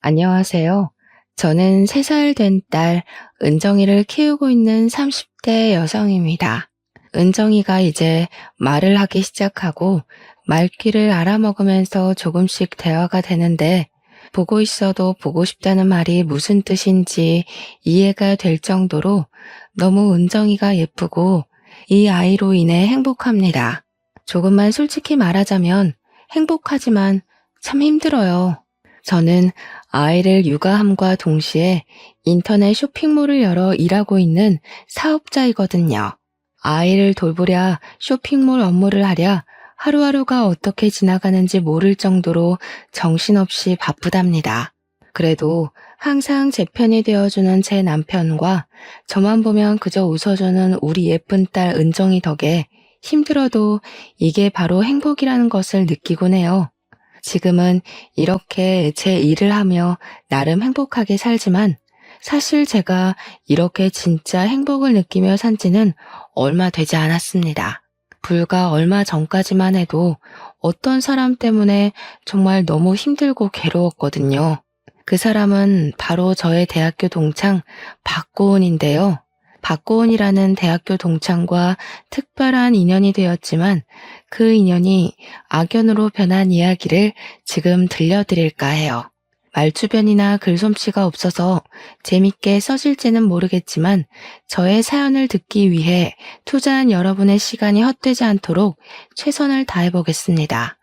안녕하세요. 저는 3살 된 딸 은정이를 키우고 있는 30대 여성입니다. 은정이가 이제 말을 하기 시작하고 말귀를 알아먹으면서 조금씩 대화가 되는데 보고 있어도 보고 싶다는 말이 무슨 뜻인지 이해가 될 정도로 너무 은정이가 예쁘고 이 아이로 인해 행복합니다. 조금만 솔직히 말하자면 행복하지만 참 힘들어요. 저는 아이를 육아함과 동시에 인터넷 쇼핑몰을 열어 일하고 있는 사업자이거든요. 아이를 돌보랴 쇼핑몰 업무를 하랴 하루하루가 어떻게 지나가는지 모를 정도로 정신없이 바쁘답니다. 그래도 항상 제 편이 되어주는 제 남편과 저만 보면 그저 웃어주는 우리 예쁜 딸 은정이 덕에 힘들어도 이게 바로 행복이라는 것을 느끼곤 해요. 지금은 이렇게 제 일을 하며 나름 행복하게 살지만 사실 제가 이렇게 진짜 행복을 느끼며 산 지는 얼마 되지 않았습니다. 불과 얼마 전까지만 해도 어떤 사람 때문에 정말 너무 힘들고 괴로웠거든요. 그 사람은 바로 저의 대학교 동창 박고은인데요. 박고은이라는 대학교 동창과 특별한 인연이 되었지만 그 인연이 악연으로 변한 이야기를 지금 들려드릴까 해요. 말주변이나 글솜씨가 없어서 재밌게 써질지는 모르겠지만 저의 사연을 듣기 위해 투자한 여러분의 시간이 헛되지 않도록 최선을 다해보겠습니다.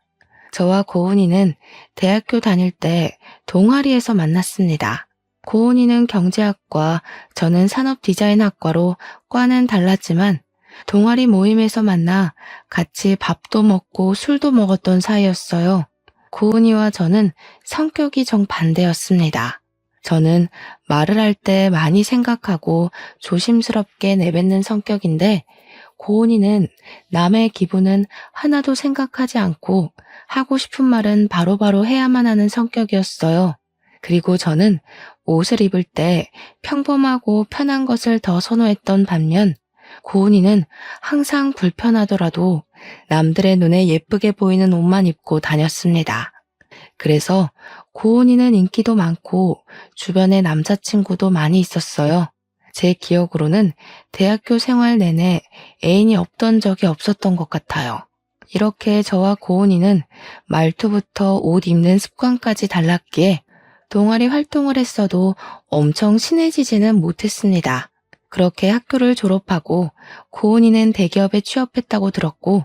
저와 고은이는 대학교 다닐 때 동아리에서 만났습니다. 고은이는 경제학과, 저는 산업디자인학과로 과는 달랐지만 동아리 모임에서 만나 같이 밥도 먹고 술도 먹었던 사이였어요. 고은이와 저는 성격이 정반대였습니다. 저는 말을 할 때 많이 생각하고 조심스럽게 내뱉는 성격인데 고은이는 남의 기분은 하나도 생각하지 않고 하고 싶은 말은 바로바로 해야만 하는 성격이었어요. 그리고 저는 옷을 입을 때 평범하고 편한 것을 더 선호했던 반면 고은이는 항상 불편하더라도 남들의 눈에 예쁘게 보이는 옷만 입고 다녔습니다. 그래서 고은이는 인기도 많고 주변에 남자친구도 많이 있었어요. 제 기억으로는 대학교 생활 내내 애인이 없던 적이 없었던 것 같아요. 이렇게 저와 고은이는 말투부터 옷 입는 습관까지 달랐기에 동아리 활동을 했어도 엄청 친해지지는 못했습니다. 그렇게 학교를 졸업하고 고은이는 대기업에 취업했다고 들었고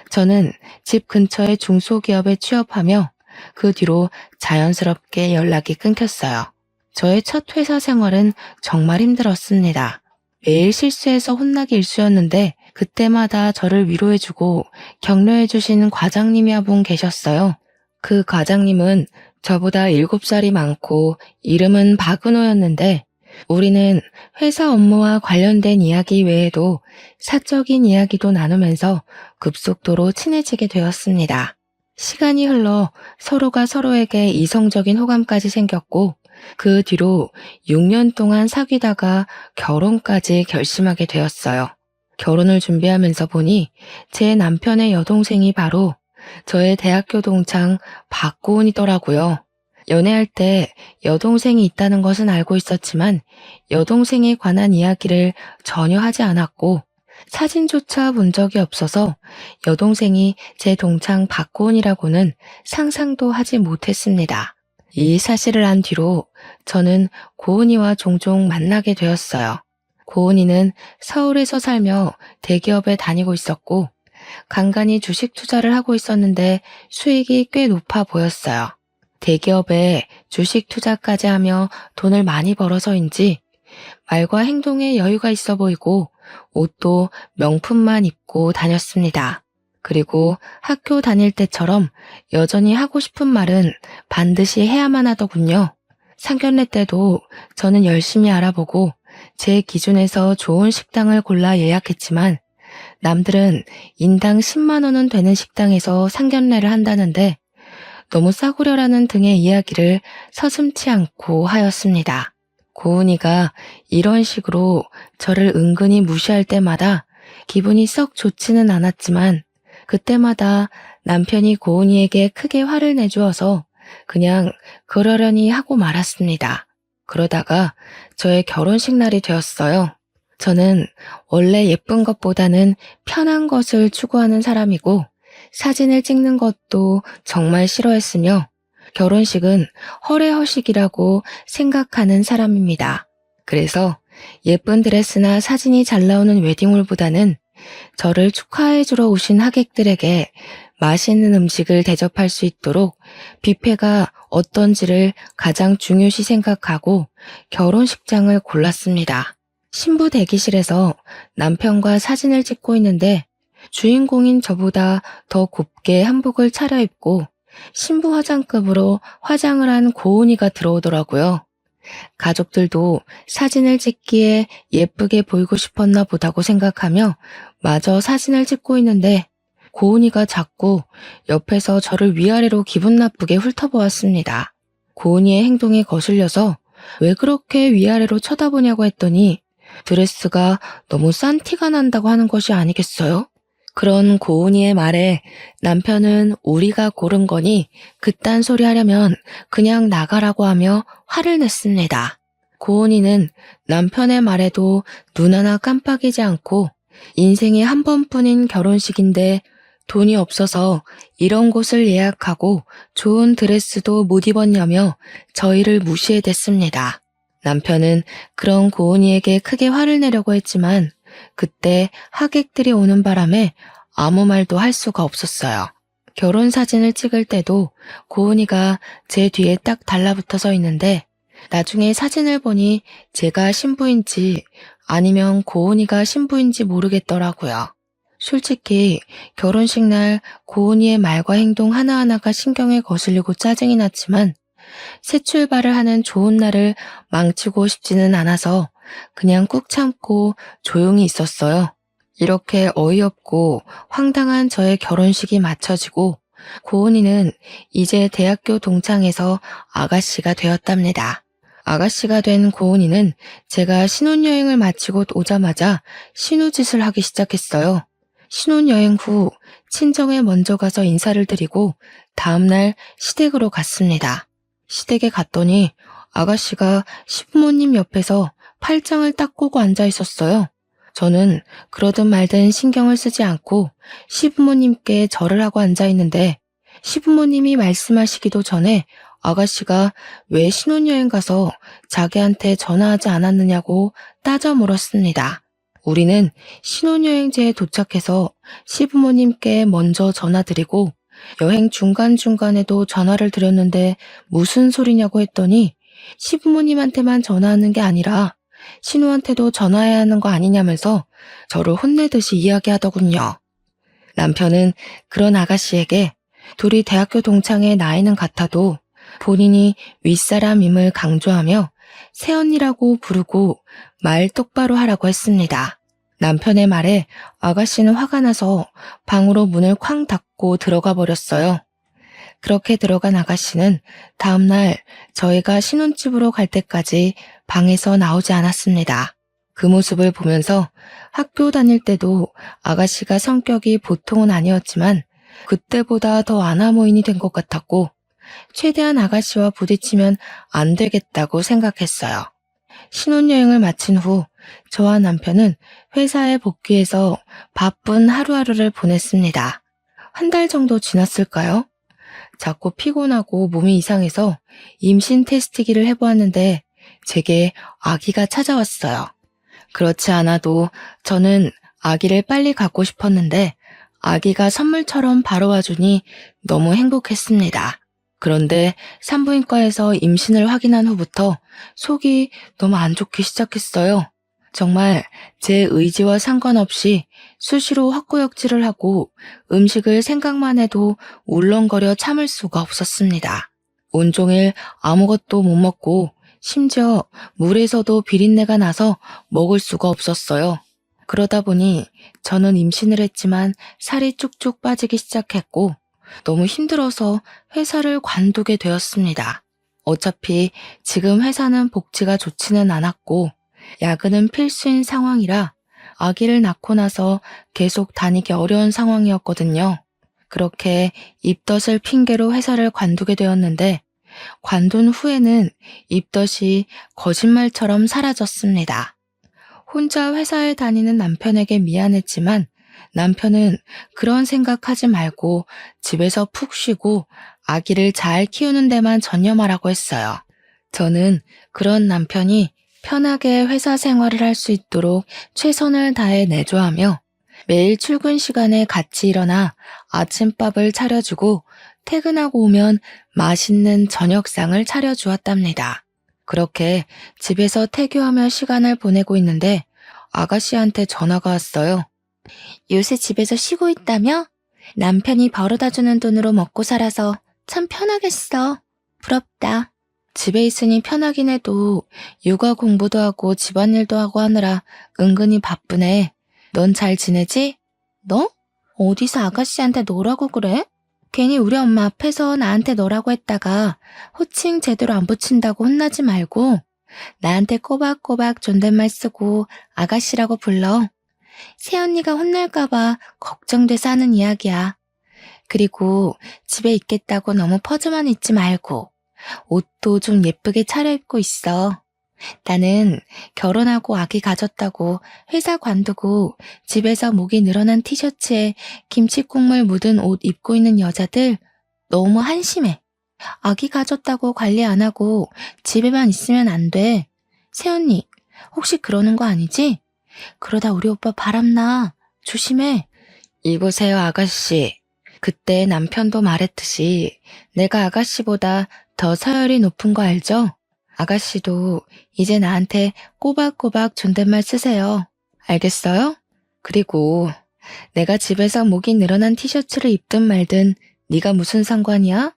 저는 집 근처의 중소기업에 취업하며 그 뒤로 자연스럽게 연락이 끊겼어요. 저의 첫 회사 생활은 정말 힘들었습니다. 매일 실수해서 혼나기 일쑤였는데 그때마다 저를 위로해주고 격려해주시는 과장님이 한 분 계셨어요. 그 과장님은 저보다 7살이 많고 이름은 박은호였는데 우리는 회사 업무와 관련된 이야기 외에도 사적인 이야기도 나누면서 급속도로 친해지게 되었습니다. 시간이 흘러 서로가 서로에게 이성적인 호감까지 생겼고 그 뒤로 6년 동안 사귀다가 결혼까지 결심하게 되었어요. 결혼을 준비하면서 보니 제 남편의 여동생이 바로 저의 대학교 동창 박고은이더라고요. 연애할 때 여동생이 있다는 것은 알고 있었지만 여동생에 관한 이야기를 전혀 하지 않았고 사진조차 본 적이 없어서 여동생이 제 동창 박고은이라고는 상상도 하지 못했습니다. 이 사실을 안 뒤로 저는 고은이와 종종 만나게 되었어요. 고은이는 서울에서 살며 대기업에 다니고 있었고 간간히 주식 투자를 하고 있었는데 수익이 꽤 높아 보였어요. 대기업에 주식 투자까지 하며 돈을 많이 벌어서인지 말과 행동에 여유가 있어 보이고 옷도 명품만 입고 다녔습니다. 그리고 학교 다닐 때처럼 여전히 하고 싶은 말은 반드시 해야만 하더군요. 상견례 때도 저는 열심히 알아보고 제 기준에서 좋은 식당을 골라 예약했지만 남들은 인당 10만 원은 되는 식당에서 상견례를 한다는데 너무 싸구려라는 등의 이야기를 서슴지 않고 하였습니다. 고은이가 이런 식으로 저를 은근히 무시할 때마다 기분이 썩 좋지는 않았지만 그때마다 남편이 고은이에게 크게 화를 내주어서 그냥 그러려니 하고 말았습니다. 그러다가 저의 결혼식 날이 되었어요. 저는 원래 예쁜 것보다는 편한 것을 추구하는 사람이고 사진을 찍는 것도 정말 싫어했으며 결혼식은 허례허식이라고 생각하는 사람입니다. 그래서 예쁜 드레스나 사진이 잘 나오는 웨딩홀보다는 저를 축하해주러 오신 하객들에게 맛있는 음식을 대접할 수 있도록 뷔페가 어떤지를 가장 중요시 생각하고 결혼식장을 골랐습니다. 신부 대기실에서 남편과 사진을 찍고 있는데 주인공인 저보다 더 곱게 한복을 차려입고 신부 화장급으로 화장을 한 고은이가 들어오더라고요. 가족들도 사진을 찍기에 예쁘게 보이고 싶었나 보다고 생각하며 마저 사진을 찍고 있는데 고은이가 자꾸 옆에서 저를 위아래로 기분 나쁘게 훑어보았습니다. 고은이의 행동에 거슬려서 왜 그렇게 위아래로 쳐다보냐고 했더니 드레스가 너무 싼 티가 난다고 하는 것이 아니겠어요? 그런 고은이의 말에 남편은 우리가 고른 거니 그딴 소리 하려면 그냥 나가라고 하며 화를 냈습니다. 고은이는 남편의 말에도 눈 하나 깜빡이지 않고 인생에 한 번뿐인 결혼식인데 돈이 없어서 이런 곳을 예약하고 좋은 드레스도 못 입었냐며 저희를 무시해댔습니다. 남편은 그런 고은이에게 크게 화를 내려고 했지만 그때 하객들이 오는 바람에 아무 말도 할 수가 없었어요. 결혼 사진을 찍을 때도 고은이가 제 뒤에 딱 달라붙어 서 있는데 나중에 사진을 보니 제가 신부인지 아니면 고은이가 신부인지 모르겠더라고요. 솔직히 결혼식 날 고은이의 말과 행동 하나하나가 신경에 거슬리고 짜증이 났지만 새 출발을 하는 좋은 날을 망치고 싶지는 않아서 그냥 꾹 참고 조용히 있었어요. 이렇게 어이없고 황당한 저의 결혼식이 마쳐지고 고은이는 이제 대학교 동창에서 아가씨가 되었답니다. 아가씨가 된 고은이는 제가 신혼여행을 마치고 오자마자 신우짓을 하기 시작했어요. 신혼여행 후 친정에 먼저 가서 인사를 드리고 다음날 시댁으로 갔습니다. 시댁에 갔더니 아가씨가 시부모님 옆에서 팔짱을 딱 꼬고 앉아 있었어요. 저는 그러든 말든 신경을 쓰지 않고 시부모님께 절을 하고 앉아 있는데 시부모님이 말씀하시기도 전에 아가씨가 왜 신혼여행 가서 자기한테 전화하지 않았느냐고 따져 물었습니다. 우리는 신혼여행지에 도착해서 시부모님께 먼저 전화드리고 여행 중간중간에도 전화를 드렸는데 무슨 소리냐고 했더니 시부모님한테만 전화하는 게 아니라 신우한테도 전화해야 하는 거 아니냐면서 저를 혼내듯이 이야기하더군요. 남편은 그런 아가씨에게 둘이 대학교 동창의 나이는 같아도 본인이 윗사람임을 강조하며 새언니라고 부르고 말 똑바로 하라고 했습니다. 남편의 말에 아가씨는 화가 나서 방으로 문을 쾅 닫고 들어가 버렸어요. 그렇게 들어간 아가씨는 다음날 저희가 신혼집으로 갈 때까지 방에서 나오지 않았습니다. 그 모습을 보면서 학교 다닐 때도 아가씨가 성격이 보통은 아니었지만 그때보다 더 아나무인이 된 것 같았고 최대한 아가씨와 부딪히면 안 되겠다고 생각했어요. 신혼여행을 마친 후 저와 남편은 회사에 복귀해서 바쁜 하루하루를 보냈습니다. 한 달 정도 지났을까요? 자꾸 피곤하고 몸이 이상해서 임신 테스트기를 해보았는데 제게 아기가 찾아왔어요. 그렇지 않아도 저는 아기를 빨리 갖고 싶었는데 아기가 선물처럼 바로 와주니 너무 행복했습니다. 그런데 산부인과에서 임신을 확인한 후부터 속이 너무 안 좋기 시작했어요. 정말 제 의지와 상관없이 수시로 헛구역질을 하고 음식을 생각만 해도 울렁거려 참을 수가 없었습니다. 온종일 아무것도 못 먹고 심지어 물에서도 비린내가 나서 먹을 수가 없었어요. 그러다 보니 저는 임신을 했지만 살이 쭉쭉 빠지기 시작했고 너무 힘들어서 회사를 관두게 되었습니다. 어차피 지금 회사는 복지가 좋지는 않았고 야근은 필수인 상황이라 아기를 낳고 나서 계속 다니기 어려운 상황이었거든요. 그렇게 입덧을 핑계로 회사를 관두게 되었는데 관둔 후에는 입덧이 거짓말처럼 사라졌습니다. 혼자 회사에 다니는 남편에게 미안했지만 남편은 그런 생각하지 말고 집에서 푹 쉬고 아기를 잘 키우는 데만 전념하라고 했어요. 저는 그런 남편이 편하게 회사 생활을 할 수 있도록 최선을 다해 내조하며 매일 출근 시간에 같이 일어나 아침밥을 차려주고 퇴근하고 오면 맛있는 저녁상을 차려주었답니다. 그렇게 집에서 태교하며 시간을 보내고 있는데 아가씨한테 전화가 왔어요. 요새 집에서 쉬고 있다며? 남편이 벌어다주는 돈으로 먹고 살아서 참 편하겠어. 부럽다. 집에 있으니 편하긴 해도 육아 공부도 하고 집안일도 하고 하느라 은근히 바쁘네. 넌 잘 지내지? 너? 어디서 아가씨한테 너라고 그래? 괜히 우리 엄마 앞에서 나한테 너라고 했다가 호칭 제대로 안 붙인다고 혼나지 말고 나한테 꼬박꼬박 존댓말 쓰고 아가씨라고 불러. 새언니가 혼날까봐 걱정돼서 하는 이야기야. 그리고 집에 있겠다고 너무 퍼져만 있지 말고 옷도 좀 예쁘게 차려입고 있어. 나는 결혼하고 아기 가졌다고 회사 관두고 집에서 목이 늘어난 티셔츠에 김치국물 묻은 옷 입고 있는 여자들 너무 한심해. 아기 가졌다고 관리 안 하고 집에만 있으면 안 돼. 새언니, 혹시 그러는 거 아니지? 그러다 우리 오빠 바람나. 조심해. 이보세요, 아가씨. 그때 남편도 말했듯이 내가 아가씨보다 더 서열이 높은 거 알죠? 아가씨도 이제 나한테 꼬박꼬박 존댓말 쓰세요. 알겠어요? 그리고 내가 집에서 목이 늘어난 티셔츠를 입든 말든 네가 무슨 상관이야?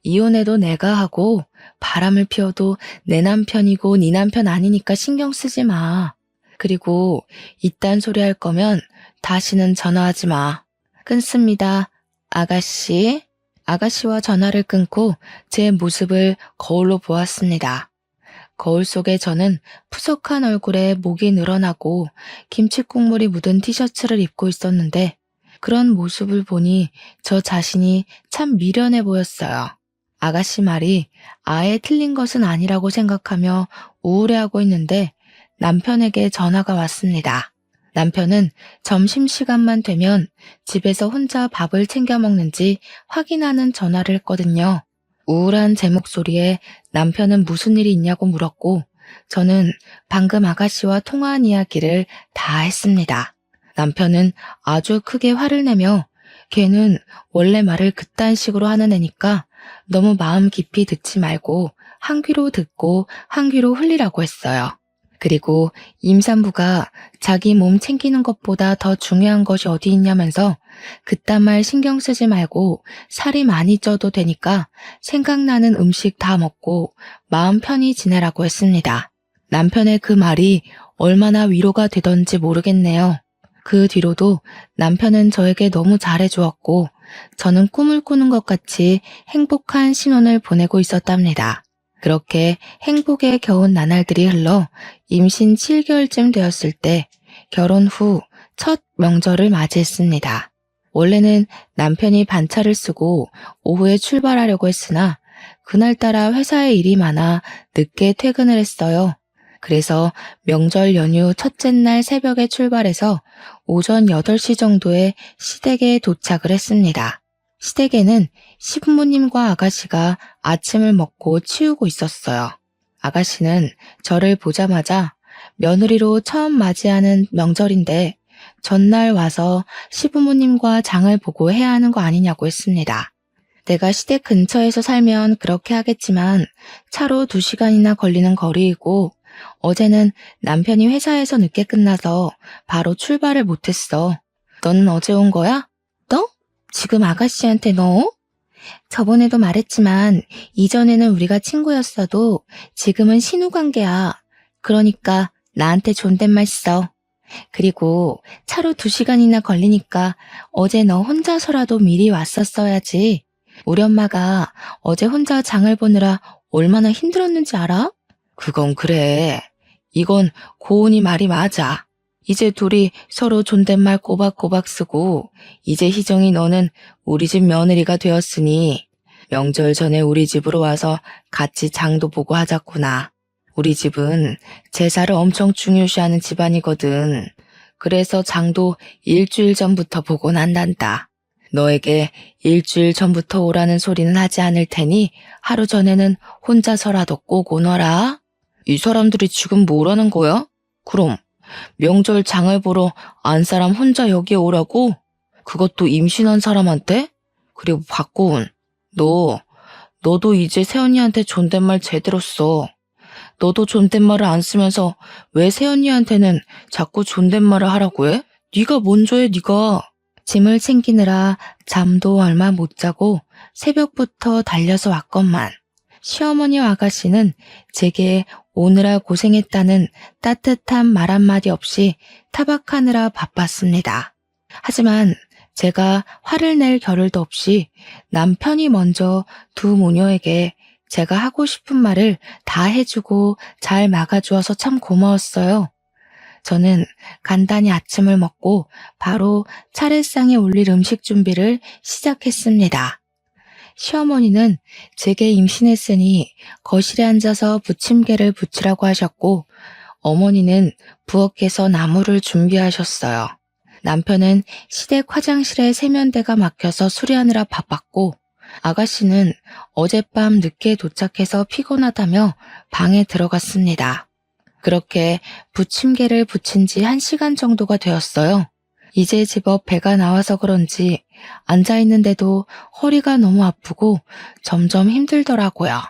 이혼해도 내가 하고 바람을 피워도 내 남편이고 네 남편 아니니까 신경 쓰지 마. 그리고 이딴 소리 할 거면 다시는 전화하지 마. 끊습니다. 아가씨. 아가씨와 전화를 끊고 제 모습을 거울로 보았습니다. 거울 속에 저는 푸석한 얼굴에 목이 늘어나고 김치국물이 묻은 티셔츠를 입고 있었는데 그런 모습을 보니 저 자신이 참 미련해 보였어요. 아가씨 말이 아예 틀린 것은 아니라고 생각하며 우울해하고 있는데 남편에게 전화가 왔습니다. 남편은 점심시간만 되면 집에서 혼자 밥을 챙겨 먹는지 확인하는 전화를 했거든요. 우울한 제 목소리에 남편은 무슨 일이 있냐고 물었고 저는 방금 아가씨와 통화한 이야기를 다 했습니다. 남편은 아주 크게 화를 내며 걔는 원래 말을 그딴 식으로 하는 애니까 너무 마음 깊이 듣지 말고 한 귀로 듣고 한 귀로 흘리라고 했어요. 그리고 임산부가 자기 몸 챙기는 것보다 더 중요한 것이 어디 있냐면서 그딴 말 신경 쓰지 말고 살이 많이 쪄도 되니까 생각나는 음식 다 먹고 마음 편히 지내라고 했습니다. 남편의 그 말이 얼마나 위로가 되던지 모르겠네요. 그 뒤로도 남편은 저에게 너무 잘해주었고 저는 꿈을 꾸는 것 같이 행복한 신혼을 보내고 있었답니다. 그렇게 행복에 겨운 나날들이 흘러 임신 7개월쯤 되었을 때 결혼 후 첫 명절을 맞이했습니다. 원래는 남편이 반차를 쓰고 오후에 출발하려고 했으나 그날따라 회사에 일이 많아 늦게 퇴근을 했어요. 그래서 명절 연휴 첫째 날 새벽에 출발해서 오전 8시 정도에 시댁에 도착을 했습니다. 시댁에는 시부모님과 아가씨가 아침을 먹고 치우고 있었어요. 아가씨는 저를 보자마자 며느리로 처음 맞이하는 명절인데 전날 와서 시부모님과 장을 보고 해야 하는 거 아니냐고 했습니다. 내가 시댁 근처에서 살면 그렇게 하겠지만 차로 2시간이나 걸리는 거리이고 어제는 남편이 회사에서 늦게 끝나서 바로 출발을 못했어. 너는 어제 온 거야? 너? 지금 아가씨한테 너? 저번에도 말했지만 이전에는 우리가 친구였어도 지금은 신우관계야. 그러니까 나한테 존댓말 써. 그리고 차로 2시간이나 걸리니까 어제 너 혼자서라도 미리 왔었어야지. 우리 엄마가 어제 혼자 장을 보느라 얼마나 힘들었는지 알아? 그건 그래. 이건 고은이 말이 맞아. 이제 둘이 서로 존댓말 꼬박꼬박 쓰고 이제 희정이 너는 우리 집 며느리가 되었으니 명절 전에 우리 집으로 와서 같이 장도 보고 하자꾸나. 우리 집은 제사를 엄청 중요시하는 집안이거든. 그래서 장도 일주일 전부터 보곤 한단다. 너에게 일주일 전부터 오라는 소리는 하지 않을 테니 하루 전에는 혼자서라도 꼭 오너라. 이 사람들이 지금 뭐라는 거야? 그럼 명절 장을 보러 안 사람 혼자 여기에 오라고? 그것도 임신한 사람한테? 그리고 박고은, 너도 이제 새언니한테 존댓말 제대로 써. 너도 존댓말을 안 쓰면서 왜 새언니한테는 자꾸 존댓말을 하라고 해? 네가 먼저 해, 네가. 짐을 챙기느라 잠도 얼마 못 자고 새벽부터 달려서 왔건만 시어머니와 아가씨는 제게 오느라 고생했다는 따뜻한 말 한마디 없이 타박하느라 바빴습니다. 하지만 제가 화를 낼 겨를도 없이 남편이 먼저 두 모녀에게 제가 하고 싶은 말을 다 해주고 잘 막아주어서 참 고마웠어요. 저는 간단히 아침을 먹고 바로 차례상에 올릴 음식 준비를 시작했습니다. 시어머니는 제게 임신했으니 거실에 앉아서 부침개를 부치라고 하셨고 어머니는 부엌에서 나물을 준비하셨어요. 남편은 시댁 화장실에 세면대가 막혀서 수리하느라 바빴고 아가씨는 어젯밤 늦게 도착해서 피곤하다며 방에 들어갔습니다. 그렇게 부침개를 부친 지 1시간 정도가 되었어요. 이제 제법 배가 나와서 그런지 앉아있는데도 허리가 너무 아프고 점점 힘들더라고요.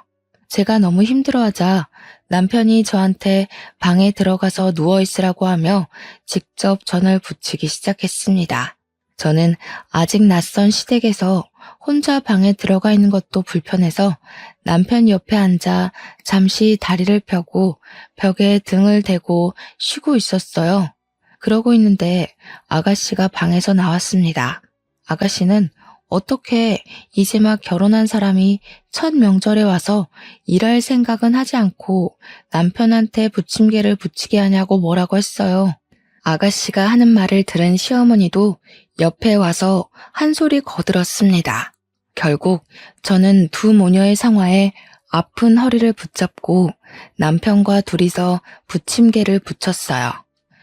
제가 너무 힘들어하자 남편이 저한테 방에 들어가서 누워있으라고 하며 직접 전을 부치기 시작했습니다. 저는 아직 낯선 시댁에서 혼자 방에 들어가 있는 것도 불편해서 남편 옆에 앉아 잠시 다리를 펴고 벽에 등을 대고 쉬고 있었어요. 그러고 있는데 아가씨가 방에서 나왔습니다. 아가씨는 어떻게 이제 막 결혼한 사람이 첫 명절에 와서 일할 생각은 하지 않고 남편한테 부침개를 부치게 하냐고 뭐라고 했어요. 아가씨가 하는 말을 들은 시어머니도 옆에 와서 한 소리 거들었습니다. 결국 저는 두 모녀의 상화에 아픈 허리를 붙잡고 남편과 둘이서 부침개를 부쳤어요.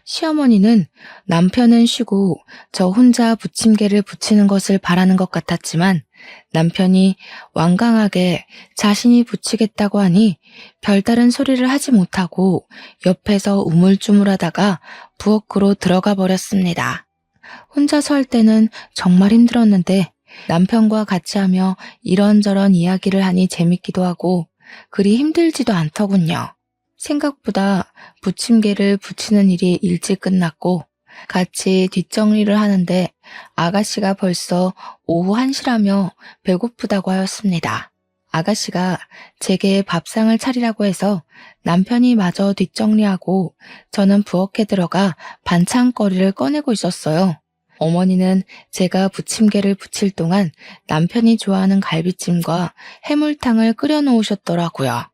시어머니는 남편은 쉬고 저 혼자 부침개를 부치는 것을 바라는 것 같았지만 남편이 완강하게 자신이 부치겠다고 하니 별다른 소리를 하지 못하고 옆에서 우물쭈물하다가 부엌으로 들어가 버렸습니다. 혼자서 할 때는 정말 힘들었는데 남편과 같이 하며 이런저런 이야기를 하니 재밌기도 하고 그리 힘들지도 않더군요. 생각보다 부침개를 부치는 일이 일찍 끝났고 같이 뒷정리를 하는데 아가씨가 벌써 오후 1시라며 배고프다고 하였습니다. 아가씨가 제게 밥상을 차리라고 해서 남편이 마저 뒷정리하고 저는 부엌에 들어가 반찬거리를 꺼내고 있었어요. 어머니는 제가 부침개를 부칠 동안 남편이 좋아하는 갈비찜과 해물탕을 끓여 놓으셨더라고요.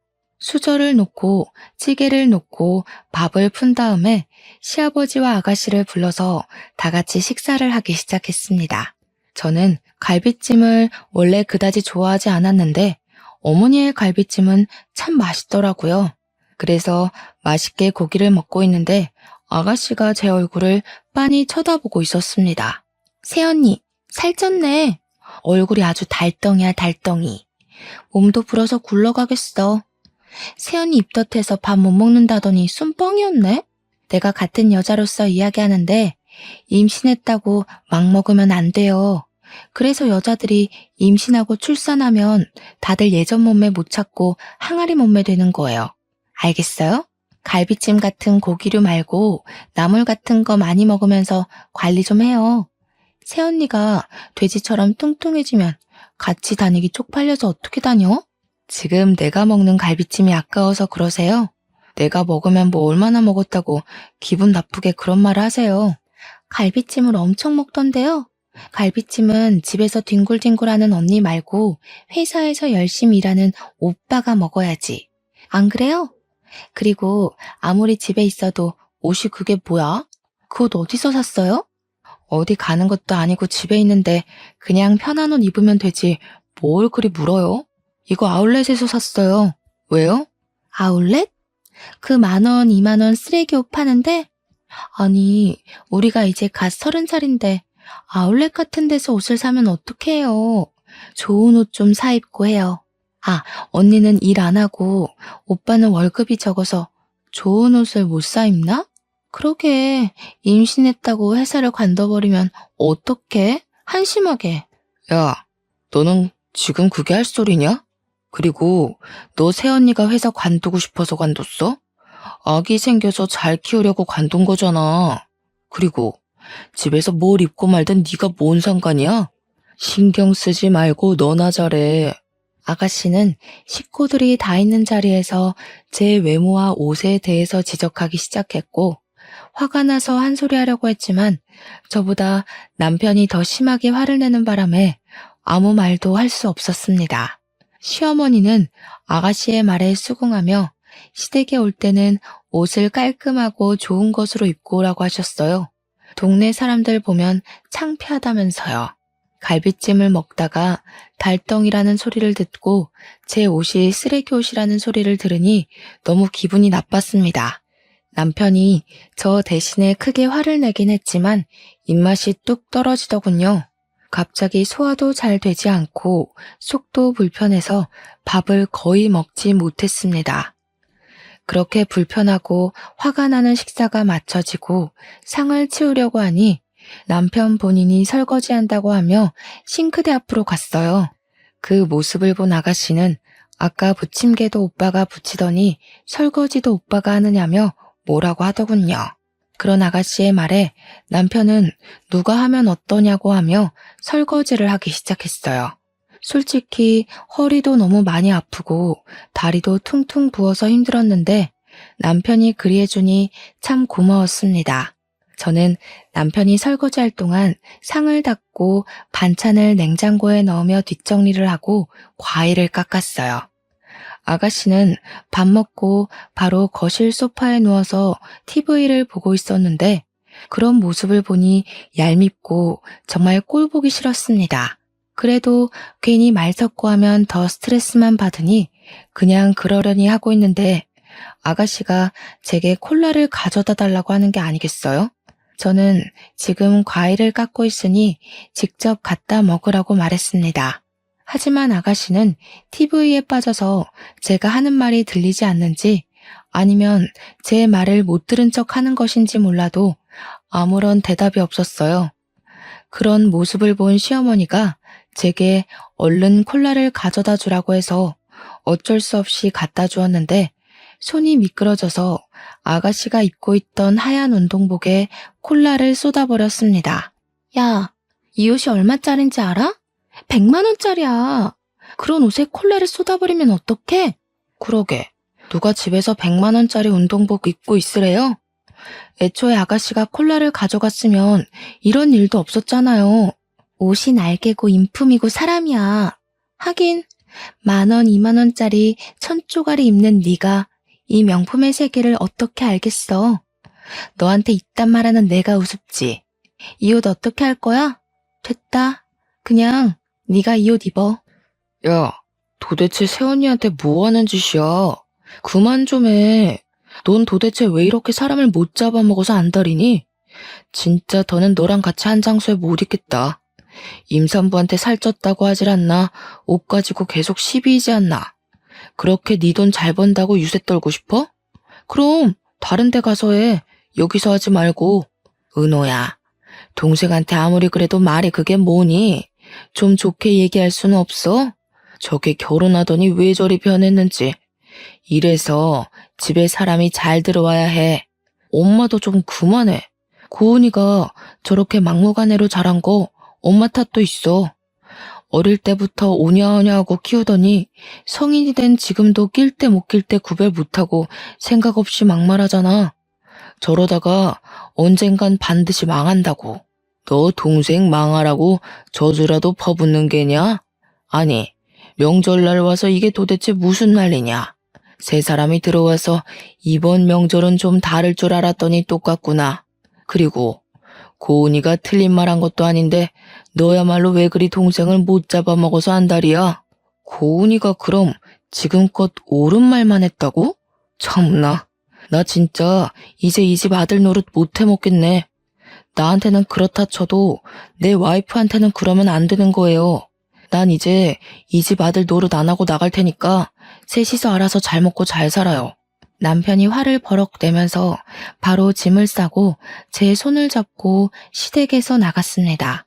수저를 놓고 찌개를 놓고 밥을 푼 다음에 시아버지와 아가씨를 불러서 다 같이 식사를 하기 시작했습니다. 저는 갈비찜을 원래 그다지 좋아하지 않았는데 어머니의 갈비찜은 참 맛있더라고요. 그래서 맛있게 고기를 먹고 있는데 아가씨가 제 얼굴을 빤히 쳐다보고 있었습니다. 새언니, 살쪘네. 얼굴이 아주 달덩이야, 달덩이. 몸도 불어서 굴러가겠어. 새언니 입덧해서 밥 못 먹는다더니 순뻥이었네? 내가 같은 여자로서 이야기하는데 임신했다고 막 먹으면 안 돼요. 그래서 여자들이 임신하고 출산하면 다들 예전 몸매 못 찾고 항아리 몸매 되는 거예요. 알겠어요? 갈비찜 같은 고기류 말고 나물 같은 거 많이 먹으면서 관리 좀 해요. 새언니가 돼지처럼 뚱뚱해지면 같이 다니기 쪽팔려서 어떻게 다녀? 지금 내가 먹는 갈비찜이 아까워서 그러세요? 내가 먹으면 뭐 얼마나 먹었다고 기분 나쁘게 그런 말을 하세요. 갈비찜을 엄청 먹던데요. 갈비찜은 집에서 뒹굴뒹굴하는 언니 말고 회사에서 열심히 일하는 오빠가 먹어야지. 안 그래요? 그리고 아무리 집에 있어도 옷이 그게 뭐야? 그 옷 어디서 샀어요? 어디 가는 것도 아니고 집에 있는데 그냥 편한 옷 입으면 되지. 뭘 그리 물어요? 이거 아울렛에서 샀어요. 왜요? 아울렛? 그 10,000원, 20,000원 쓰레기 옷 파는데? 아니, 우리가 이제 갓 30살인데 아울렛 같은 데서 옷을 사면 어떡해요. 좋은 옷 좀 사 입고 해요. 아, 언니는 일 안 하고 오빠는 월급이 적어서 좋은 옷을 못 사 입나? 그러게, 임신했다고 회사를 관둬버리면 어떡해? 한심하게. 야, 너는 지금 그게 할 소리냐? 그리고 너 새언니가 회사 관두고 싶어서 관뒀어? 아기 생겨서 잘 키우려고 관둔 거잖아. 그리고 집에서 뭘 입고 말든 네가 뭔 상관이야? 신경 쓰지 말고 너나 잘해. 아가씨는 식구들이 다 있는 자리에서 제 외모와 옷에 대해서 지적하기 시작했고, 화가 나서 한 소리 하려고 했지만 저보다 남편이 더 심하게 화를 내는 바람에 아무 말도 할 수 없었습니다. 시어머니는 아가씨의 말에 수긍하며 시댁에 올 때는 옷을 깔끔하고 좋은 것으로 입고 오라고 하셨어요. 동네 사람들 보면 창피하다면서요. 갈비찜을 먹다가 달덩이라는 소리를 듣고 제 옷이 쓰레기 옷이라는 소리를 들으니 너무 기분이 나빴습니다. 남편이 저 대신에 크게 화를 내긴 했지만 입맛이 뚝 떨어지더군요. 갑자기 소화도 잘 되지 않고 속도 불편해서 밥을 거의 먹지 못했습니다. 그렇게 불편하고 화가 나는 식사가 마쳐지고 상을 치우려고 하니 남편 본인이 설거지한다고 하며 싱크대 앞으로 갔어요. 그 모습을 본 아가씨는 아까 부침개도 오빠가 부치더니 설거지도 오빠가 하느냐며 뭐라고 하더군요. 그런 아가씨의 말에 남편은 누가 하면 어떠냐고 하며 설거지를 하기 시작했어요. 솔직히 허리도 너무 많이 아프고 다리도 퉁퉁 부어서 힘들었는데 남편이 그리해주니 참 고마웠습니다. 저는 남편이 설거지할 동안 상을 닦고 반찬을 냉장고에 넣으며 뒷정리를 하고 과일을 깎았어요. 아가씨는 밥 먹고 바로 거실 소파에 누워서 TV를 보고 있었는데 그런 모습을 보니 얄밉고 정말 꼴 보기 싫었습니다. 그래도 괜히 말 섞고 하면 더 스트레스만 받으니 그냥 그러려니 하고 있는데 아가씨가 제게 콜라를 가져다 달라고 하는 게 아니겠어요? 저는 지금 과일을 깎고 있으니 직접 갖다 먹으라고 말했습니다. 하지만 아가씨는 TV에 빠져서 제가 하는 말이 들리지 않는지 아니면 제 말을 못 들은 척 하는 것인지 몰라도 아무런 대답이 없었어요. 그런 모습을 본 시어머니가 제게 얼른 콜라를 가져다 주라고 해서 어쩔 수 없이 갖다 주었는데 손이 미끄러져서 아가씨가 입고 있던 하얀 운동복에 콜라를 쏟아버렸습니다. 야, 이 옷이 얼마짜린지 알아? 100만 원짜리야. 그런 옷에 콜라를 쏟아버리면 어떡해? 그러게, 누가 집에서 100만 원짜리 운동복 입고 있으래요? 애초에 아가씨가 콜라를 가져갔으면 이런 일도 없었잖아요. 옷이 날개고 인품이고 사람이야. 하긴 10,000원, 20,000원짜리 1000조가리 입는 네가 이 명품의 세계를 어떻게 알겠어? 너한테 이딴 말하는 내가 우습지. 이 옷 어떻게 할 거야? 됐다. 그냥 네가 이 옷 입어. 야, 도대체 새언니한테 뭐 하는 짓이야? 그만 좀 해. 넌 도대체 왜 이렇게 사람을 못 잡아먹어서 안달이니? 진짜 더는 너랑 같이 한 장소에 못 있겠다. 임산부한테 살쪘다고 하질 않나? 옷 가지고 계속 시비이지 않나? 그렇게 네 돈 잘 번다고 유세 떨고 싶어? 그럼 다른 데 가서 해. 여기서 하지 말고. 은호야, 동생한테 아무리 그래도 말이 그게 뭐니? 좀 좋게 얘기할 수는 없어? 저게 결혼하더니 왜 저리 변했는지. 이래서 집에 사람이 잘 들어와야 해. 엄마도 좀 그만해. 고은이가 저렇게 막무가내로 자란 거 엄마 탓도 있어. 어릴 때부터 오냐오냐 하고 키우더니 성인이 된 지금도 낄 때 못 낄 때 구별 못하고 생각 없이 막말하잖아. 저러다가 언젠간 반드시 망한다고. 너 동생 망하라고 저주라도 퍼붓는 게냐? 아니, 명절날 와서 이게 도대체 무슨 난리냐? 세 사람이 들어와서 이번 명절은 좀 다를 줄 알았더니 똑같구나. 그리고 고은이가 틀린 말 한 것도 아닌데 너야말로 왜 그리 동생을 못 잡아먹어서 안달이야? 고은이가 그럼 지금껏 옳은 말만 했다고? 참나, 나 진짜 이제 이 집 아들 노릇 못 해먹겠네. 나한테는 그렇다 쳐도 내 와이프한테는 그러면 안 되는 거예요. 난 이제 이 집 아들 노릇 안 하고 나갈 테니까 셋이서 알아서 잘 먹고 잘 살아요. 남편이 화를 버럭 내면서 바로 짐을 싸고 제 손을 잡고 시댁에서 나갔습니다.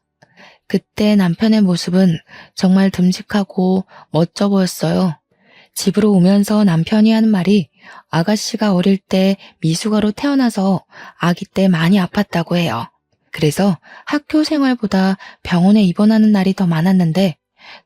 그때 남편의 모습은 정말 듬직하고 멋져 보였어요. 집으로 오면서 남편이 하는 말이 아가씨가 어릴 때 미숙아로 태어나서 아기 때 많이 아팠다고 해요. 그래서 학교 생활보다 병원에 입원하는 날이 더 많았는데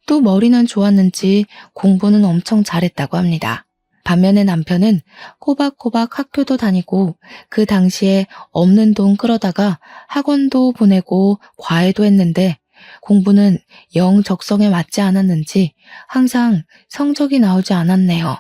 또 머리는 좋았는지 공부는 엄청 잘했다고 합니다. 반면에 남편은 꼬박꼬박 학교도 다니고 그 당시에 없는 돈 끌어다가 학원도 보내고 과외도 했는데 공부는 영 적성에 맞지 않았는지 항상 성적이 나오지 않았네요.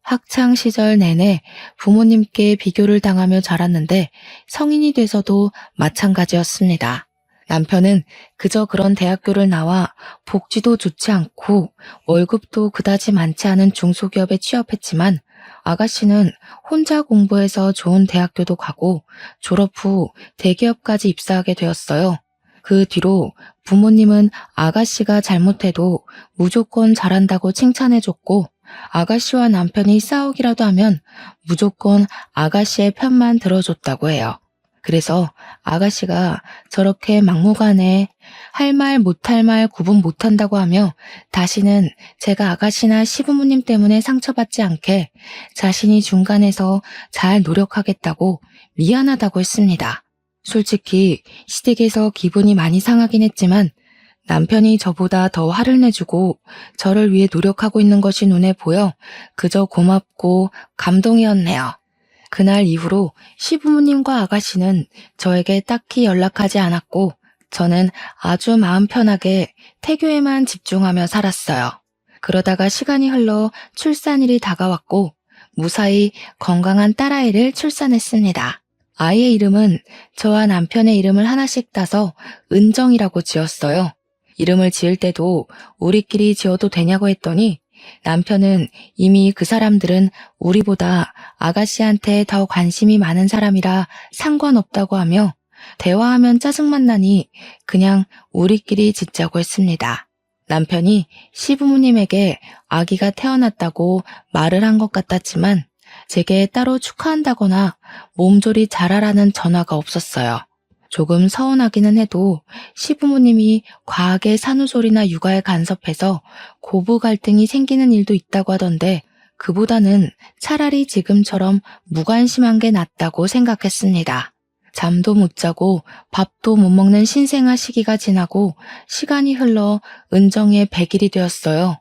학창 시절 내내 부모님께 비교를 당하며 자랐는데 성인이 돼서도 마찬가지였습니다. 남편은 그저 그런 대학교를 나와 복지도 좋지 않고 월급도 그다지 많지 않은 중소기업에 취업했지만 아가씨는 혼자 공부해서 좋은 대학교도 가고 졸업 후 대기업까지 입사하게 되었어요. 그 뒤로 부모님은 아가씨가 잘못해도 무조건 잘한다고 칭찬해줬고 아가씨와 남편이 싸우기라도 하면 무조건 아가씨의 편만 들어줬다고 해요. 그래서 아가씨가 저렇게 막무가내 할 말 못할 말 구분 못한다고 하며 다시는 제가 아가씨나 시부모님 때문에 상처받지 않게 자신이 중간에서 잘 노력하겠다고 미안하다고 했습니다. 솔직히 시댁에서 기분이 많이 상하긴 했지만 남편이 저보다 더 화를 내주고 저를 위해 노력하고 있는 것이 눈에 보여 그저 고맙고 감동이었네요. 그날 이후로 시부모님과 아가씨는 저에게 딱히 연락하지 않았고 저는 아주 마음 편하게 태교에만 집중하며 살았어요. 그러다가 시간이 흘러 출산일이 다가왔고 무사히 건강한 딸아이를 출산했습니다. 아이의 이름은 저와 남편의 이름을 하나씩 따서 은정이라고 지었어요. 이름을 지을 때도 우리끼리 지어도 되냐고 했더니 남편은 이미 그 사람들은 우리보다 아가씨한테 더 관심이 많은 사람이라 상관없다고 하며 대화하면 짜증만 나니 그냥 우리끼리 짓자고 했습니다. 남편이 시부모님에게 아기가 태어났다고 말을 한 것 같았지만 제게 따로 축하한다거나 몸조리 잘하라는 전화가 없었어요. 조금 서운하기는 해도 시부모님이 과하게 산후조리나 육아에 간섭해서 고부 갈등이 생기는 일도 있다고 하던데 그보다는 차라리 지금처럼 무관심한 게 낫다고 생각했습니다. 잠도 못 자고 밥도 못 먹는 신생아 시기가 지나고 시간이 흘러 은정이의 100일이 되었어요.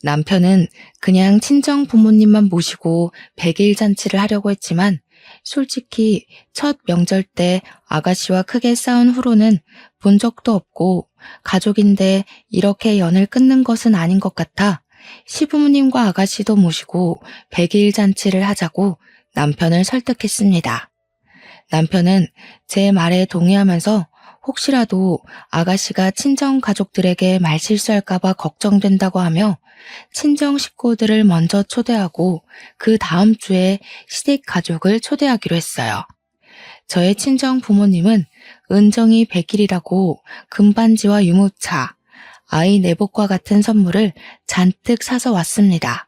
남편은 그냥 친정 부모님만 모시고 100일 잔치를 하려고 했지만 솔직히 첫 명절 때 아가씨와 크게 싸운 후로는 본 적도 없고 가족인데 이렇게 연을 끊는 것은 아닌 것 같아 시부모님과 아가씨도 모시고 100일 잔치를 하자고 남편을 설득했습니다. 남편은 제 말에 동의하면서 혹시라도 아가씨가 친정 가족들에게 말실수할까봐 걱정된다고 하며 친정 식구들을 먼저 초대하고 그 다음 주에 시댁 가족을 초대하기로 했어요. 저의 친정 부모님은 은정이 100일이라고 금반지와 유모차, 아이 내복과 같은 선물을 잔뜩 사서 왔습니다.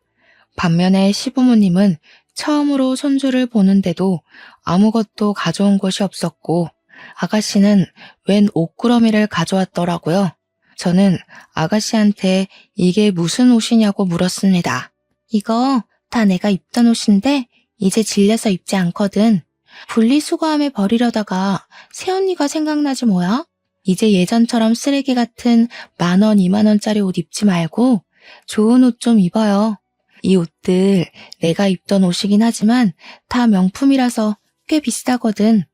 반면에 시부모님은 처음으로 손주를 보는데도 아무것도 가져온 것이 없었고 아가씨는 웬 옷구러미를 가져왔더라고요. 저는 아가씨한테 이게 무슨 옷이냐고 물었습니다. 이거 다 내가 입던 옷인데 이제 질려서 입지 않거든. 분리수거함에 버리려다가 새언니가 생각나지 뭐야? 이제 예전처럼 쓰레기 같은 10,000원, 20,000원짜리 옷 입지 말고 좋은 옷 좀 입어요. 이 옷들 내가 입던 옷이긴 하지만 다 명품이라서 꽤 비싸거든.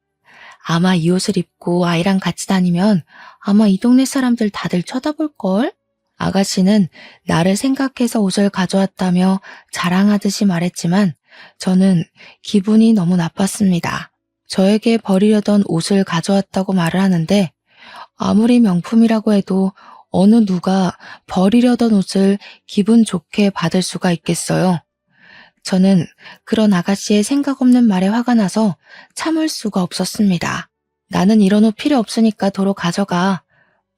아마 이 옷을 입고 아이랑 같이 다니면 아마 이 동네 사람들 다들 쳐다볼걸? 아가씨는 나를 생각해서 옷을 가져왔다며 자랑하듯이 말했지만 저는 기분이 너무 나빴습니다. 저에게 버리려던 옷을 가져왔다고 말을 하는데 아무리 명품이라고 해도 어느 누가 버리려던 옷을 기분 좋게 받을 수가 있겠어요. 저는 그런 아가씨의 생각 없는 말에 화가 나서 참을 수가 없었습니다. 나는 이런 옷 필요 없으니까 도로 가져가.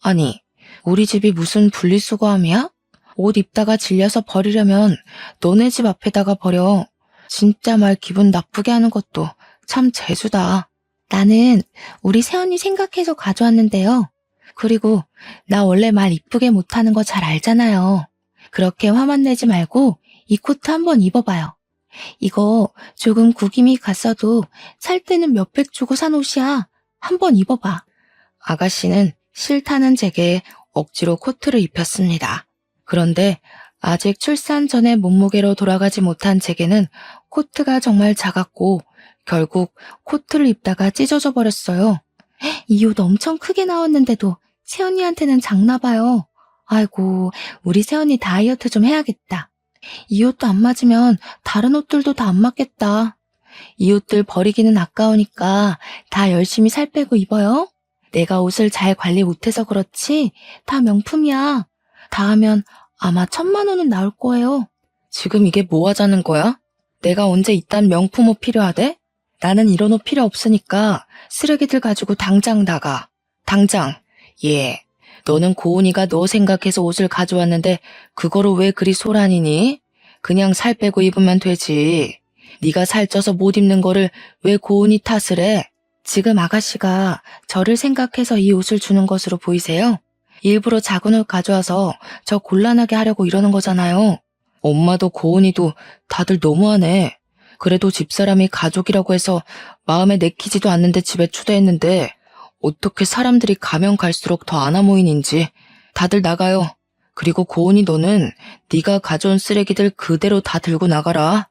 아니, 우리 집이 무슨 분리수거함이야? 옷 입다가 질려서 버리려면 너네 집 앞에다가 버려. 진짜 말 기분 나쁘게 하는 것도 참 재수다. 나는 우리 새언니 생각해서 가져왔는데요. 그리고 나 원래 말 이쁘게 못하는 거 잘 알잖아요. 그렇게 화만 내지 말고 이 코트 한번 입어봐요. 이거 조금 구김이 갔어도 살 때는 몇백 주고 산 옷이야. 한번 입어봐. 아가씨는 싫다는 제게 억지로 코트를 입혔습니다. 그런데 아직 출산 전에 몸무게로 돌아가지 못한 제게는 코트가 정말 작았고 결국 코트를 입다가 찢어져 버렸어요. 이 옷 엄청 크게 나왔는데도 새언니한테는 작나 봐요. 아이고, 우리 새언니 다이어트 좀 해야겠다. 이 옷도 안 맞으면 다른 옷들도 다 안 맞겠다. 이 옷들 버리기는 아까우니까 다 열심히 살 빼고 입어요. 내가 옷을 잘 관리 못해서 그렇지 다 명품이야. 다 하면 아마 1,000만 원은 나올 거예요. 지금 이게 뭐 하자는 거야? 내가 언제 이딴 명품 옷 필요하대? 나는 이런 옷 필요 없으니까 쓰레기들 가지고 당장 나가. 당장. 예. 너는 고은이가 너 생각해서 옷을 가져왔는데 그거를 왜 그리 소란이니? 그냥 살 빼고 입으면 되지. 네가 살쪄서 못 입는 거를 왜 고은이 탓을 해? 지금 아가씨가 저를 생각해서 이 옷을 주는 것으로 보이세요? 일부러 작은 옷 가져와서 저 곤란하게 하려고 이러는 거잖아요. 엄마도 고은이도 다들 너무하네. 그래도 집사람이 가족이라고 해서 마음에 내키지도 않는데 집에 초대했는데 어떻게 사람들이 가면 갈수록 더 안아 모이는지. 다들 나가요. 그리고 고은이 너는 네가 가져온 쓰레기들 그대로 다 들고 나가라.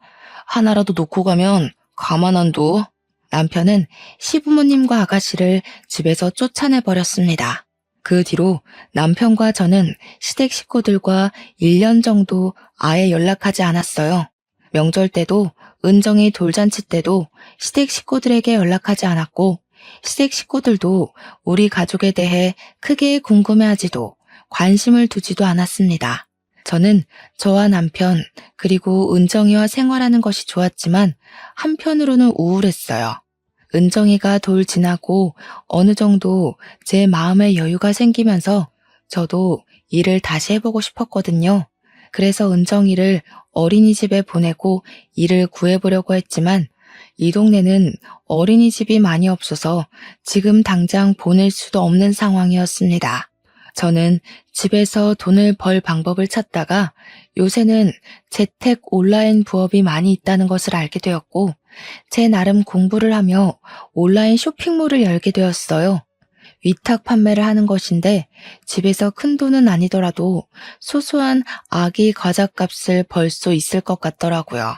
하나라도 놓고 가면 가만 안 둬. 남편은 시부모님과 아가씨를 집에서 쫓아내버렸습니다. 그 뒤로 남편과 저는 시댁 식구들과 1년 정도 아예 연락하지 않았어요. 명절 때도 은정이 돌잔치 때도 시댁 식구들에게 연락하지 않았고 시댁 식구들도 우리 가족에 대해 크게 궁금해하지도 관심을 두지도 않았습니다. 저는 저와 남편 그리고 은정이와 생활하는 것이 좋았지만 한편으로는 우울했어요. 은정이가 돌 지나고 어느 정도 제 마음의 여유가 생기면서 저도 일을 다시 해보고 싶었거든요. 그래서 은정이를 어린이집에 보내고 일을 구해보려고 했지만 이 동네는 어린이집이 많이 없어서 지금 당장 보낼 수도 없는 상황이었습니다. 저는 집에서 돈을 벌 방법을 찾다가 요새는 재택 온라인 부업이 많이 있다는 것을 알게 되었고 제 나름 공부를 하며 온라인 쇼핑몰을 열게 되었어요. 위탁 판매를 하는 것인데 집에서 큰 돈은 아니더라도 소소한 아기 과자값을 벌 수 있을 것 같더라고요.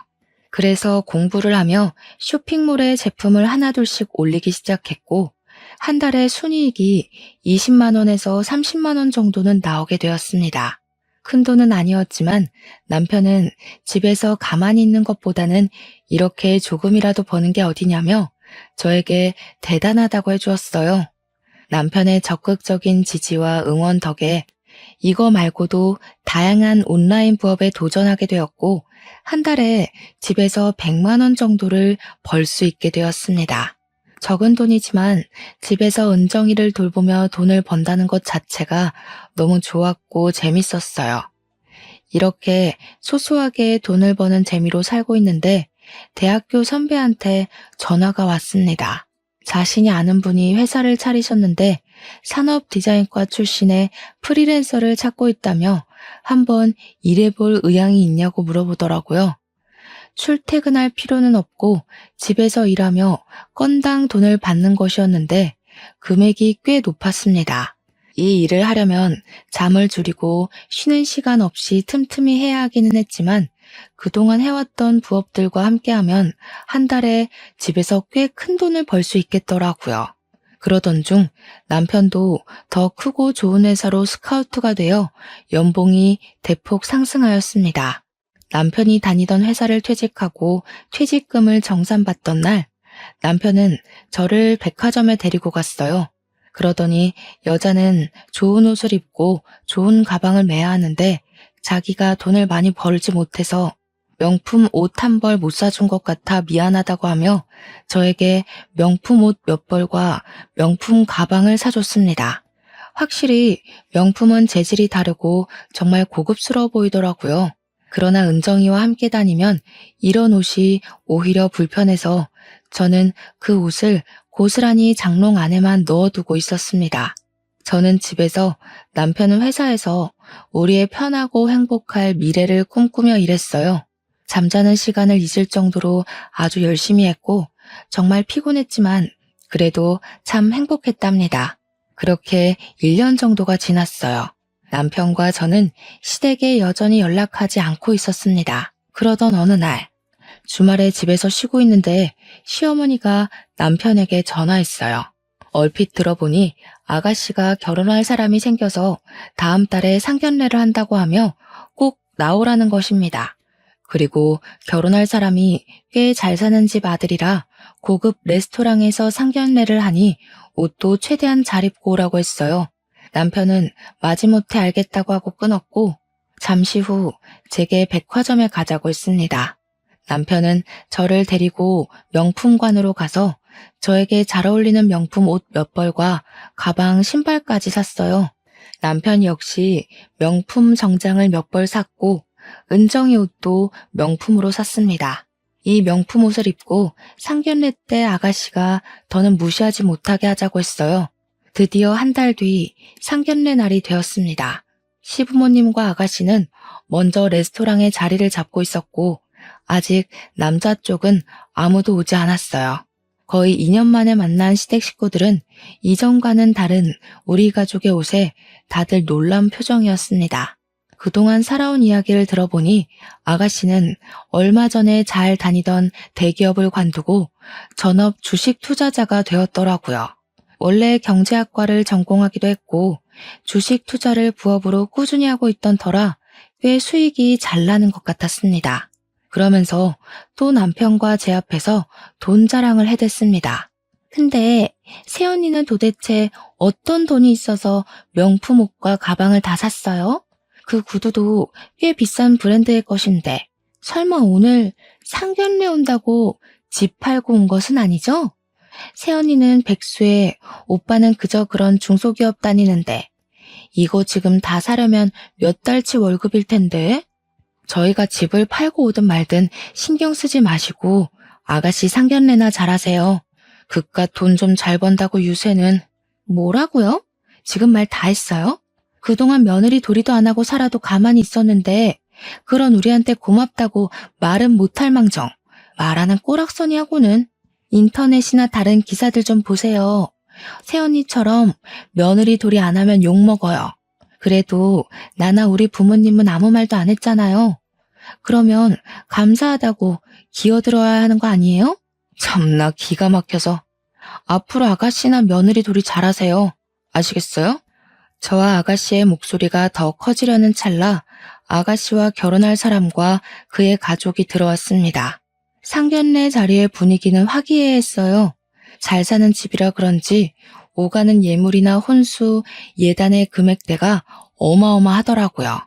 그래서 공부를 하며 쇼핑몰에 제품을 하나둘씩 올리기 시작했고 한 달에 순이익이 20만 원에서 30만 원 정도는 나오게 되었습니다. 큰 돈은 아니었지만 남편은 집에서 가만히 있는 것보다는 이렇게 조금이라도 버는 게 어디냐며 저에게 대단하다고 해주었어요. 남편의 적극적인 지지와 응원 덕에 이거 말고도 다양한 온라인 부업에 도전하게 되었고 한 달에 집에서 100만 원 정도를 벌 수 있게 되었습니다. 적은 돈이지만 집에서 은정이를 돌보며 돈을 번다는 것 자체가 너무 좋았고 재밌었어요. 이렇게 소소하게 돈을 버는 재미로 살고 있는데 대학교 선배한테 전화가 왔습니다. 자신이 아는 분이 회사를 차리셨는데 산업 디자인과 출신의 프리랜서를 찾고 있다며 한번 일해볼 의향이 있냐고 물어보더라고요. 출퇴근할 필요는 없고 집에서 일하며 건당 돈을 받는 것이었는데 금액이 꽤 높았습니다. 이 일을 하려면 잠을 줄이고 쉬는 시간 없이 틈틈이 해야 하기는 했지만 그동안 해왔던 부업들과 함께하면 한 달에 집에서 꽤 큰 돈을 벌 수 있겠더라고요. 그러던 중 남편도 더 크고 좋은 회사로 스카우트가 되어 연봉이 대폭 상승하였습니다. 남편이 다니던 회사를 퇴직하고 퇴직금을 정산받던 날 남편은 저를 백화점에 데리고 갔어요. 그러더니 여자는 좋은 옷을 입고 좋은 가방을 매야 하는데 자기가 돈을 많이 벌지 못해서 명품 옷 한 벌 못 사준 것 같아 미안하다고 하며 저에게 명품 옷 몇 벌과 명품 가방을 사줬습니다. 확실히 명품은 재질이 다르고 정말 고급스러워 보이더라고요. 그러나 은정이와 함께 다니면 이런 옷이 오히려 불편해서 저는 그 옷을 고스란히 장롱 안에만 넣어두고 있었습니다. 저는 집에서, 남편은 회사에서 우리의 편하고 행복할 미래를 꿈꾸며 일했어요. 잠자는 시간을 잊을 정도로 아주 열심히 했고 정말 피곤했지만 그래도 참 행복했답니다. 그렇게 1년 정도가 지났어요. 남편과 저는 시댁에 여전히 연락하지 않고 있었습니다. 그러던 어느 날 주말에 집에서 쉬고 있는데 시어머니가 남편에게 전화했어요. 얼핏 들어보니 아가씨가 결혼할 사람이 생겨서 다음 달에 상견례를 한다고 하며 꼭 나오라는 것입니다. 그리고 결혼할 사람이 꽤 잘 사는 집 아들이라 고급 레스토랑에서 상견례를 하니 옷도 최대한 잘 입고 오라고 했어요. 남편은 마지못해 알겠다고 하고 끊었고 잠시 후 제게 백화점에 가자고 했습니다. 남편은 저를 데리고 명품관으로 가서 저에게 잘 어울리는 명품 옷 몇 벌과 가방, 신발까지 샀어요. 남편 역시 명품 정장을 몇 벌 샀고 은정이 옷도 명품으로 샀습니다. 이 명품 옷을 입고 상견례 때 아가씨가 더는 무시하지 못하게 하자고 했어요. 드디어 한 달 뒤 상견례 날이 되었습니다. 시부모님과 아가씨는 먼저 레스토랑에 자리를 잡고 있었고 아직 남자 쪽은 아무도 오지 않았어요. 거의 2년 만에 만난 시댁 식구들은 이전과는 다른 우리 가족의 옷에 다들 놀란 표정이었습니다. 그동안 살아온 이야기를 들어보니 아가씨는 얼마 전에 잘 다니던 대기업을 관두고 전업 주식 투자자가 되었더라고요. 원래 경제학과를 전공하기도 했고 주식 투자를 부업으로 꾸준히 하고 있던 터라 꽤 수익이 잘 나는 것 같았습니다. 그러면서 또 남편과 제 앞에서 돈 자랑을 해댔습니다. 근데 새언니는 도대체 어떤 돈이 있어서 명품 옷과 가방을 다 샀어요? 그 구두도 꽤 비싼 브랜드의 것인데 설마 오늘 상견례 온다고 집 팔고 온 것은 아니죠? 새언니는 백수에 오빠는 그저 그런 중소기업 다니는데 이거 지금 다 사려면 몇 달치 월급일 텐데? 저희가 집을 팔고 오든 말든 신경 쓰지 마시고 아가씨 상견례나 잘하세요. 그깟 돈 좀 잘 번다고 유세는. 뭐라고요? 지금 말 다 했어요? 그동안 며느리 도리도 안 하고 살아도 가만히 있었는데 그런 우리한테 고맙다고 말은 못할 망정. 말하는 꼬락서니 하고는. 인터넷이나 다른 기사들 좀 보세요. 새언니처럼 며느리 도리 안 하면 욕먹어요. 그래도 나나 우리 부모님은 아무 말도 안 했잖아요. 그러면 감사하다고 기어들어야 하는 거 아니에요? 참나 기가 막혀서. 앞으로 아가씨나 며느리 도리 잘하세요. 아시겠어요? 저와 아가씨의 목소리가 더 커지려는 찰나 아가씨와 결혼할 사람과 그의 가족이 들어왔습니다. 상견례 자리의 분위기는 화기애애했어요. 잘 사는 집이라 그런지 오가는 예물이나 혼수, 예단의 금액대가 어마어마하더라고요.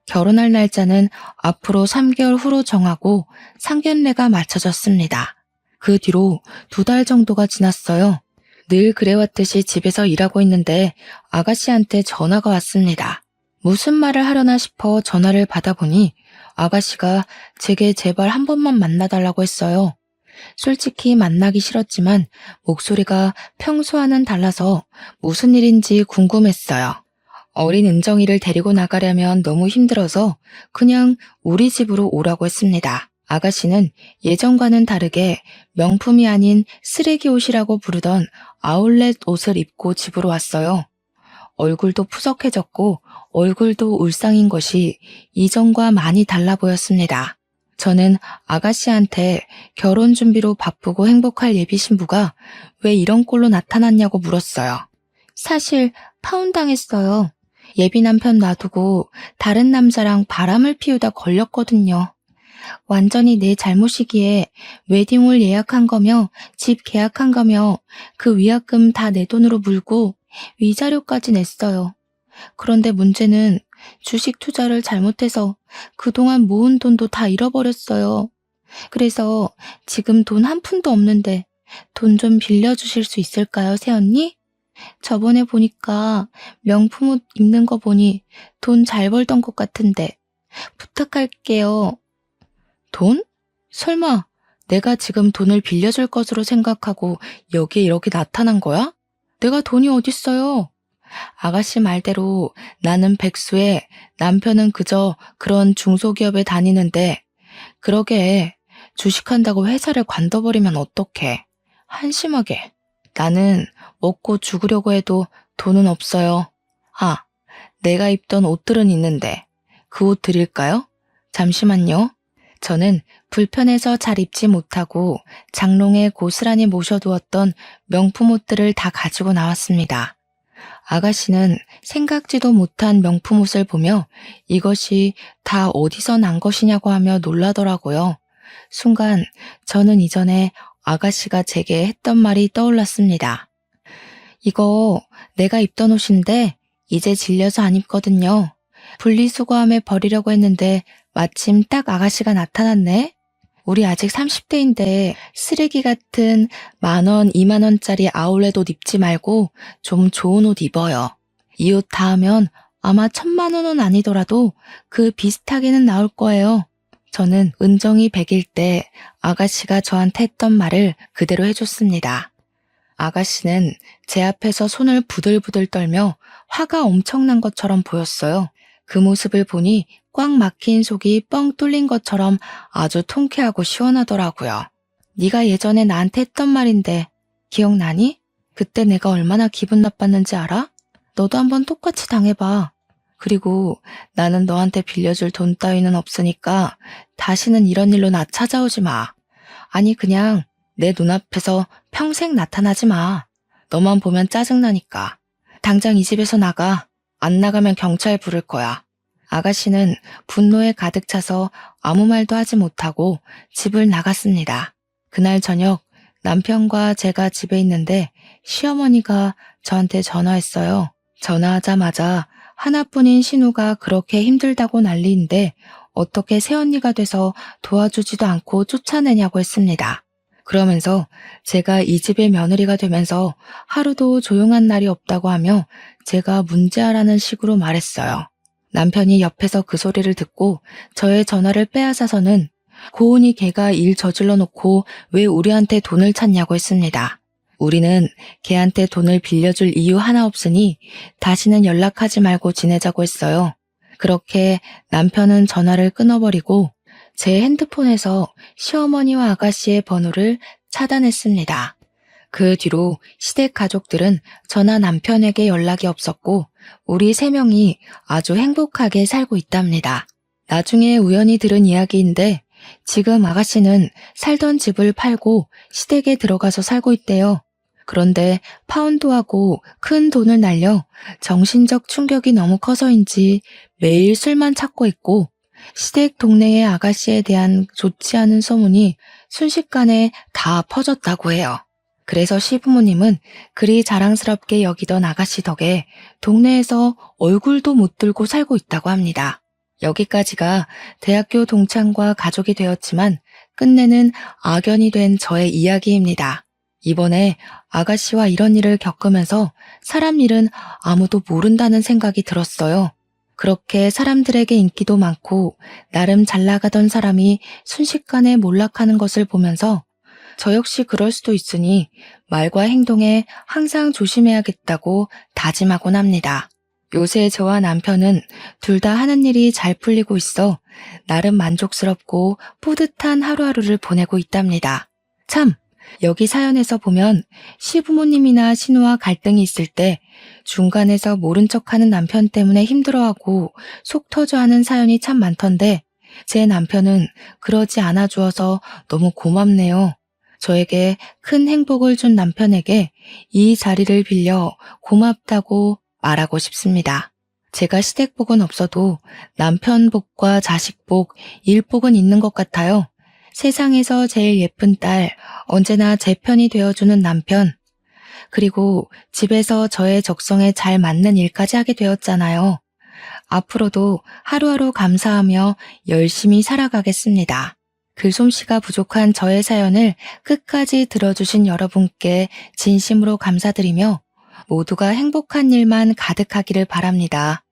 결혼할 날짜는 앞으로 3개월 후로 정하고 상견례가 맞춰졌습니다. 그 뒤로 2달 정도가 지났어요. 늘 그래왔듯이 집에서 일하고 있는데 아가씨한테 전화가 왔습니다. 무슨 말을 하려나 싶어 전화를 받아보니 아가씨가 제게 제발 한 번만 만나달라고 했어요. 솔직히 만나기 싫었지만 목소리가 평소와는 달라서 무슨 일인지 궁금했어요. 어린 은정이를 데리고 나가려면 너무 힘들어서 그냥 우리 집으로 오라고 했습니다. 아가씨는 예전과는 다르게 명품이 아닌 쓰레기 옷이라고 부르던 아울렛 옷을 입고 집으로 왔어요. 얼굴도 푸석해졌고 얼굴도 울상인 것이 이전과 많이 달라 보였습니다. 저는 아가씨한테 결혼 준비로 바쁘고 행복할 예비 신부가 왜 이런 꼴로 나타났냐고 물었어요. 사실 파혼당했어요. 예비 남편 놔두고 다른 남자랑 바람을 피우다 걸렸거든요. 완전히 내 잘못이기에 웨딩홀 예약한 거며 집 계약한 거며 그 위약금 다 내 돈으로 물고 위자료까지 냈어요. 그런데 문제는 주식 투자를 잘못해서 그동안 모은 돈도 다 잃어버렸어요. 그래서 지금 돈 한 푼도 없는데 돈 좀 빌려주실 수 있을까요, 새언니? 저번에 보니까 명품 옷 입는 거 보니 돈 잘 벌던 것 같은데 부탁할게요. 돈? 설마 내가 지금 돈을 빌려줄 것으로 생각하고 여기에 이렇게 나타난 거야? 내가 돈이 어딨어요? 아가씨 말대로 나는 백수에 남편은 그저 그런 중소기업에 다니는데 그러게 주식한다고 회사를 관둬버리면 어떡해. 한심하게. 나는 먹고 죽으려고 해도 돈은 없어요. 아, 내가 입던 옷들은 있는데 그 옷 드릴까요? 잠시만요. 저는 불편해서 잘 입지 못하고 장롱에 고스란히 모셔두었던 명품 옷들을 다 가지고 나왔습니다. 아가씨는 생각지도 못한 명품 옷을 보며 이것이 다 어디서 난 것이냐고 하며 놀라더라고요. 순간 저는 이전에 아가씨가 제게 했던 말이 떠올랐습니다. 이거 내가 입던 옷인데 이제 질려서 안 입거든요. 분리수거함에 버리려고 했는데 마침 딱 아가씨가 나타났네. 우리 아직 30대인데 쓰레기 같은 10,000원, 20,000원짜리 아울렛 옷 입지 말고 좀 좋은 옷 입어요. 이 옷 다 하면 아마 1,000만 원은 아니더라도 그 비슷하게는 나올 거예요. 저는 은정이 100일 때 아가씨가 저한테 했던 말을 그대로 해줬습니다. 아가씨는 제 앞에서 손을 부들부들 떨며 화가 엄청난 것처럼 보였어요. 그 모습을 보니 꽉 막힌 속이 뻥 뚫린 것처럼 아주 통쾌하고 시원하더라고요. 네가 예전에 나한테 했던 말인데 기억나니? 그때 내가 얼마나 기분 나빴는지 알아? 너도 한번 똑같이 당해봐. 그리고 나는 너한테 빌려줄 돈 따위는 없으니까 다시는 이런 일로 나 찾아오지 마. 아니 그냥 내 눈앞에서 평생 나타나지 마. 너만 보면 짜증나니까. 당장 이 집에서 나가. 안 나가면 경찰 부를 거야. 아가씨는 분노에 가득 차서 아무 말도 하지 못하고 집을 나갔습니다. 그날 저녁 남편과 제가 집에 있는데 시어머니가 저한테 전화했어요. 전화하자마자 하나뿐인 신우가 그렇게 힘들다고 난리인데 어떻게 새언니가 돼서 도와주지도 않고 쫓아내냐고 했습니다. 그러면서 제가 이 집의 며느리가 되면서 하루도 조용한 날이 없다고 하며 제가 문제아라는 식으로 말했어요. 남편이 옆에서 그 소리를 듣고 저의 전화를 빼앗아서는 고은이 걔가 일 저질러 놓고 왜 우리한테 돈을 찾냐고 했습니다. 우리는 걔한테 돈을 빌려줄 이유 하나 없으니 다시는 연락하지 말고 지내자고 했어요. 그렇게 남편은 전화를 끊어버리고 제 핸드폰에서 시어머니와 아가씨의 번호를 차단했습니다. 그 뒤로 시댁 가족들은 저나 남편에게 연락이 없었고 우리 3명이 아주 행복하게 살고 있답니다. 나중에 우연히 들은 이야기인데 지금 아가씨는 살던 집을 팔고 시댁에 들어가서 살고 있대요. 그런데 파혼도하고 큰 돈을 날려 정신적 충격이 너무 커서인지 매일 술만 찾고 있고 시댁 동네의 아가씨에 대한 좋지 않은 소문이 순식간에 다 퍼졌다고 해요. 그래서 시부모님은 그리 자랑스럽게 여기던 아가씨 덕에 동네에서 얼굴도 못 들고 살고 있다고 합니다. 여기까지가 대학교 동창과 가족이 되었지만 끝내는 악연이 된 저의 이야기입니다. 이번에 아가씨와 이런 일을 겪으면서 사람 일은 아무도 모른다는 생각이 들었어요. 그렇게 사람들에게 인기도 많고 나름 잘 나가던 사람이 순식간에 몰락하는 것을 보면서 저 역시 그럴 수도 있으니 말과 행동에 항상 조심해야겠다고 다짐하곤 합니다. 요새 저와 남편은 둘 다 하는 일이 잘 풀리고 있어 나름 만족스럽고 뿌듯한 하루하루를 보내고 있답니다. 참, 여기 사연에서 보면 시부모님이나 신우와 갈등이 있을 때 중간에서 모른 척하는 남편 때문에 힘들어하고 속 터져하는 사연이 참 많던데 제 남편은 그러지 않아 주어서 너무 고맙네요. 저에게 큰 행복을 준 남편에게 이 자리를 빌려 고맙다고 말하고 싶습니다. 제가 시댁복은 없어도 남편 복과 자식 복, 일복은 있는 것 같아요. 세상에서 제일 예쁜 딸, 언제나 제 편이 되어주는 남편, 그리고 집에서 저의 적성에 잘 맞는 일까지 하게 되었잖아요. 앞으로도 하루하루 감사하며 열심히 살아가겠습니다. 글솜씨가 부족한 저의 사연을 끝까지 들어주신 여러분께 진심으로 감사드리며 모두가 행복한 일만 가득하기를 바랍니다.